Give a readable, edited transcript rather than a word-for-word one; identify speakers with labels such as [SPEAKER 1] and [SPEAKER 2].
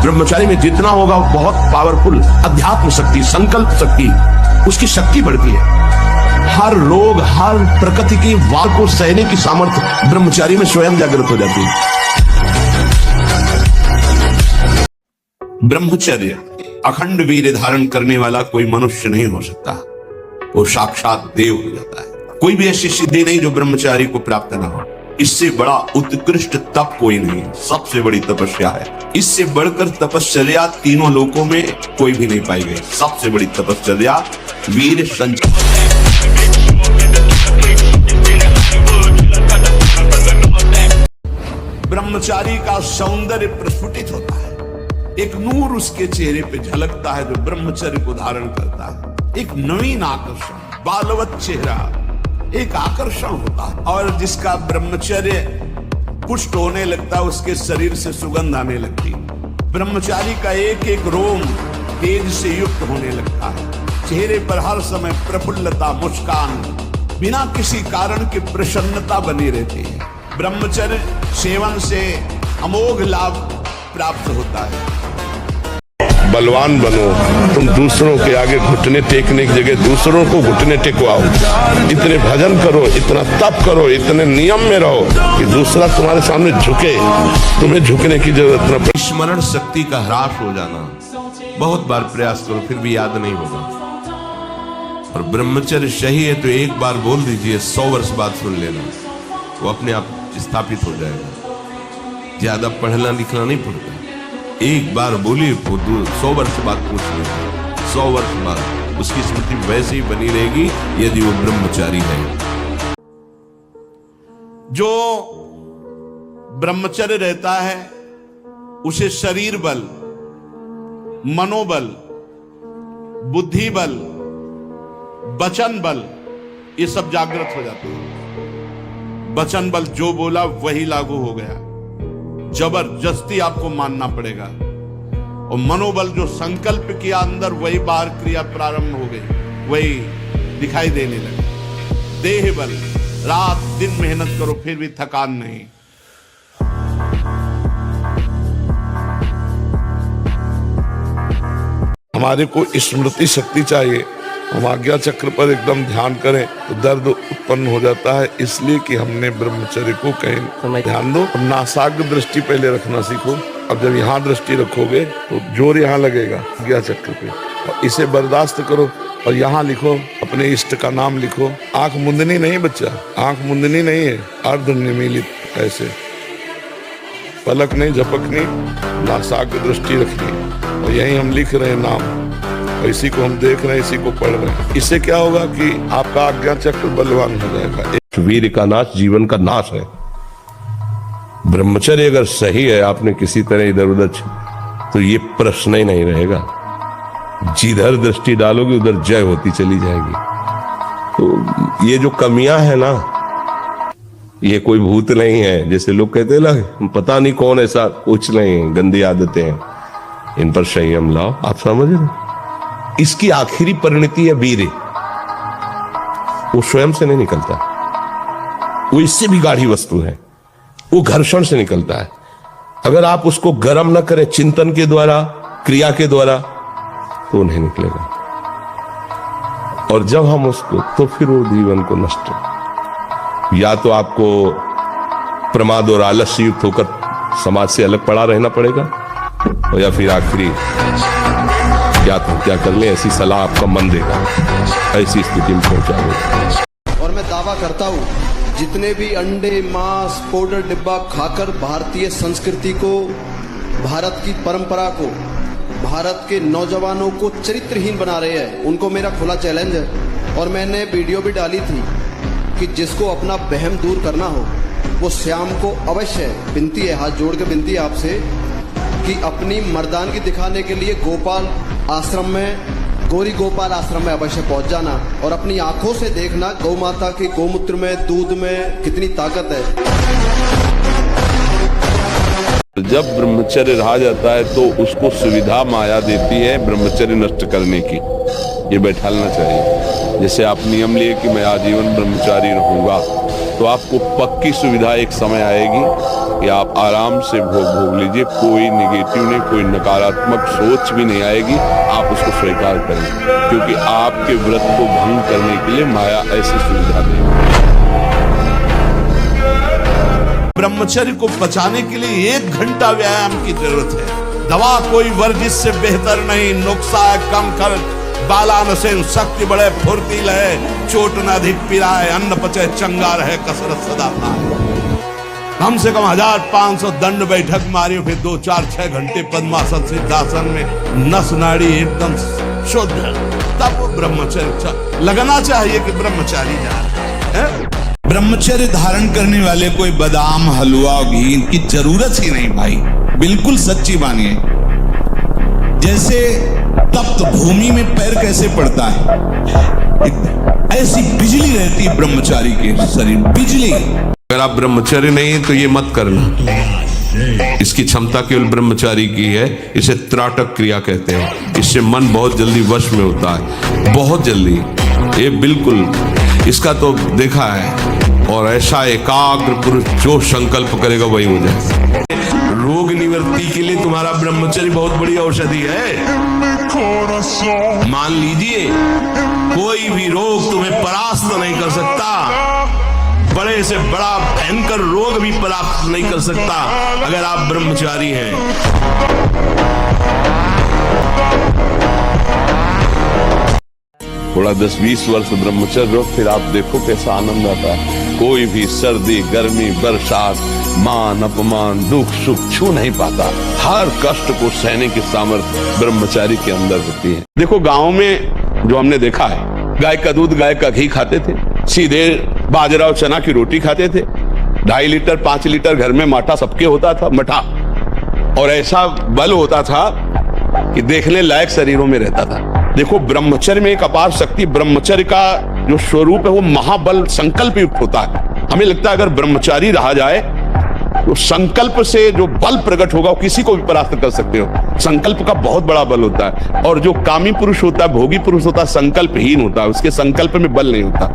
[SPEAKER 1] ब्रह्मचारी में जितना होगा बहुत पावरफुल अध्यात्म शक्ति, संकल्प शक्ति, उसकी शक्ति बढ़ती है। हर रोग, हर प्रकृति की वार को सहने की सामर्थ्य ब्रह्मचारी में स्वयं जागृत हो जाती है। ब्रह्मचर्य अखंड वीर्य धारण करने वाला कोई मनुष्य नहीं हो सकता, वो साक्षात देव हो जाता है। कोई भी ऐसी सिद्धि नहीं जो ब्रह्मचारी को प्राप्त ना हो। इससे बड़ा उत्कृष्ट तप कोई नहीं, सबसे बड़ी तपस्या है। इससे बढ़कर तपस्या तीनों लोकों में कोई भी नहीं पाई गई। सबसे बड़ी तपस्या वीर संचय। ब्रह्मचारी का सौंदर्य प्रस्फुटित होता है, एक नूर उसके चेहरे पे झलकता है जो ब्रह्मचर्य को धारण करता है। एक नवीन आकर्षण, बालवत चेहरा, एक आकर्षण होता है। और जिसका ब्रह्मचर्य पुष्ट होने लगता है उसके शरीर से सुगंध आने लगती है। ब्रह्मचारी का एक एक रोम तेज से युक्त होने लगता है। चेहरे पर हर समय प्रफुल्लता, मुस्कान, बिना किसी कारण की प्रसन्नता बनी रहती है। ब्रह्मचर्य सेवन से अमोघ लाभ प्राप्त होता है।
[SPEAKER 2] बलवान बनो, तुम दूसरों के आगे घुटने टेकने की जगह दूसरों को घुटने टेकवाओ। इतने भजन करो, इतना तप करो, इतने नियम में रहो कि दूसरा तुम्हारे सामने झुके, तुम्हें झुकने की जरूरत न पड़े।
[SPEAKER 1] स्मरण शक्ति का ह्रास हो जाना, बहुत बार प्रयास करो फिर भी याद नहीं होगा। और ब्रह्मचर्य सही है तो एक बार बोल दीजिए, 100 वर्ष बाद सुन लेना, वो अपने आप स्थापित हो जाएगा। ज्यादा पढ़ना लिखना नहीं पड़ता, एक बार बोलिए 100 वर्ष बाद पूछ लेना। 100 वर्ष बाद उसकी स्मृति वैसे ही बनी रहेगी यदि वो ब्रह्मचारी है। जो ब्रह्मचर्य रहता है उसे शरीर बल, मनोबल, बुद्धि बल, वचन बल, ये सब जागृत हो जाते हैं। वचन बल जो बोला वही लागू हो गया, जबरदस्ती आपको मानना पड़ेगा। और मनोबल जो संकल्प किया अंदर वही बाहर क्रिया प्रारंभ हो गई, वही दिखाई देने लगे। देह बल, रात दिन मेहनत करो फिर भी थकान नहीं।
[SPEAKER 2] हमारे को स्मृति शक्ति चाहिए। हम आज्ञा चक्र पर एकदम ध्यान करें तो दर्द उत्पन्न हो जाता है, इसलिए कि हमने ब्रह्मचर्य को कहीं ध्यान दो। नासाग्र दृष्टि पहले रखना सीखो। अब जब यहाँ दृष्टि रखोगे तो जोर यहाँ लगेगा आज्ञा चक्र पे, और इसे बर्दाश्त करो। और यहाँ लिखो, अपने इष्ट का नाम लिखो। आंख मुंदनी नहीं बच्चा, आंख मुंदनी नहीं है, अर्ध निमीलित ऐसे, पलक नहीं झपकनी, नासाग्र दृष्टि रखनी। और यही हम लिख रहे हैं नाम, और इसी को हम देख रहे हैं, इसी को पढ़ रहे हैं। इससे क्या होगा कि आपका आज्ञा चक्र बलवान हो जाएगा।
[SPEAKER 1] वीर का नाश जीवन का नाश है। ब्रह्मचर्य अगर सही है, आपने किसी तरह इधर उधर, तो ये प्रश्न ही नहीं रहेगा। जिधर दृष्टि डालोगे उधर जय होती चली जाएगी। तो ये जो कमियां है ना, ये कोई भूत नहीं है जैसे लोग कहते हैं ना, पता नहीं कौन, ऐसा कुछ नहीं, गंदी आदतें हैं, इन पर संयम लाओ। आप समझ रहे, इसकी आखिरी परिणति है वीर्य। वो स्वयं से नहीं निकलता, वो इससे भी गाढ़ी वस्तु है, वो घर्षण से निकलता है। अगर आप उसको गर्म न करें चिंतन के द्वारा, क्रिया के द्वारा, तो नहीं निकलेगा। और जब हम उसको, तो फिर वो जीवन को नष्ट, या तो आपको प्रमाद और आलस्य युक्त होकर समाज से अलग पड़ा रहना पड़ेगा, और या फिर आखिरी क्या कर ले, ऐसी सलाह आपका मन देगा, ऐसी स्थिति में पहुंचा देगा।
[SPEAKER 3] और मैं दावा करता हूँ, जितने भी अंडे, मांस, पाउडर डिब्बा खाकर भारतीय संस्कृति को, भारत की परंपरा को, भारत के नौजवानों को चरित्रहीन बना रहे हैं, उनको मेरा खुला चैलेंज है। और मैंने वीडियो भी डाली थी कि जिसको अपना वहम दूर करना हो वो श्याम को अवश्य, विनती है, हाथ जोड़ के विनती है आपसे कि अपनी मर्दानगी दिखाने के लिए गोपाल आश्रम में, गौरी गोपाल आश्रम में अवश्य पहुंच जाना और अपनी आंखों से देखना गौ माता के गोमूत्र में, दूध में कितनी ताकत है।
[SPEAKER 2] जब ब्रह्मचर्य रहा जाता है तो उसको सुविधा माया देती है ब्रह्मचर्य नष्ट करने की। ये बैठालना चाहिए। जैसे आप नियम लिए कि मैं आजीवन ब्रह्मचारी रहूंगा,
[SPEAKER 1] तो आपको पक्की सुविधा एक समय आएगी कि आप आराम से भोग लीजिए, कोई निगेटिव नहीं, कोई नकारात्मक सोच भी नहीं आएगी, आप उसको स्वीकार करें, क्योंकि आपके व्रत को भंग करने के लिए माया ऐसी सुविधा देगी।
[SPEAKER 2] ब्रह्मचर्य को बचाने के लिए 1 घंटा व्यायाम की जरूरत है। दवा कोई वर्जिश से बेहतर नहीं, नुक्सा है कम कर, बालान से शक्ति बढ़े, फुर्ती लहे, चोट न अधिक पिराए, अन्न पचे चंगा रहे, कसरत सदा पाए। कम से कम 1500 दंड बैठक मारी, फिर 2, 4, 6 घंटे पद्मासन सिद्धासन में नस नाड़ी एकदम शुद्ध, तब वो ब्रह्मचर्य लगना चाहिए कि ब्रह्मचारी जा रहे हैं।
[SPEAKER 4] ब्रह्मचर्य धारण करने वाले कोई बादाम हलवा घी इनकी जरूरत ही नहीं भाई, बिल्कुल सच्ची मानिए। जैसे तप्त भूमि में पैर कैसे पड़ता है, ऐसी बिजली रहती है ब्रह्मचारी के शरीर, बिजली।
[SPEAKER 1] अगर आप ब्रह्मचर्य नहीं तो ये मत करना, इसकी क्षमता केवल ब्रह्मचारी की है। इसे त्राटक क्रिया कहते हैं। इससे मन बहुत जल्दी वश में होता है, बहुत जल्दी, ये बिल्कुल इसका तो देखा है। और ऐसा एकाग्र पुरुष जो संकल्प करेगा वही हो जाए। रोग निवृत्ति के लिए तुम्हारा ब्रह्मचर्य बहुत बड़ी औषधि है। मान लीजिए कोई भी रोग तुम्हें परास्त नहीं कर सकता, बड़े से बड़ा भयंकर रोग भी परास्त नहीं कर सकता अगर आप ब्रह्मचारी हैं। थोड़ा 10-20 वर्ष ब्रह्मचर्य रहो, फिर आप देखो कैसा आनंद आता है। कोई भी सर्दी गर्मी बरसात मान अपमान दुख सुख छू नहीं पाता। हर कष्ट को सहने की सामर्थ्य ब्रह्मचारी के अंदर होती है। देखो गांव में जो हमने देखा है, गाय का दूध गाय का घी खाते थे, सीधे बाजरा और चना की रोटी खाते थे, 2.5 लीटर 5 लीटर घर में माठा सबके होता था, मठा, और ऐसा बल होता था कि देखने लायक शरीरों में रहता था। देखो ब्रह्मचर्य में एक अपार शक्ति, ब्रह्मचर्य का जो स्वरूप है वो महाबल संकल्प युक्त होता है। हमें लगता है अगर ब्रह्मचारी रहा जाए तो संकल्प से जो बल प्रकट होगा वो किसी को भी परास्त कर सकते हो। संकल्प का बहुत बड़ा बल होता है। और जो कामी पुरुष होता है, भोगी पुरुष होता है, संकल्पहीन होता है, उसके संकल्प में बल नहीं होता।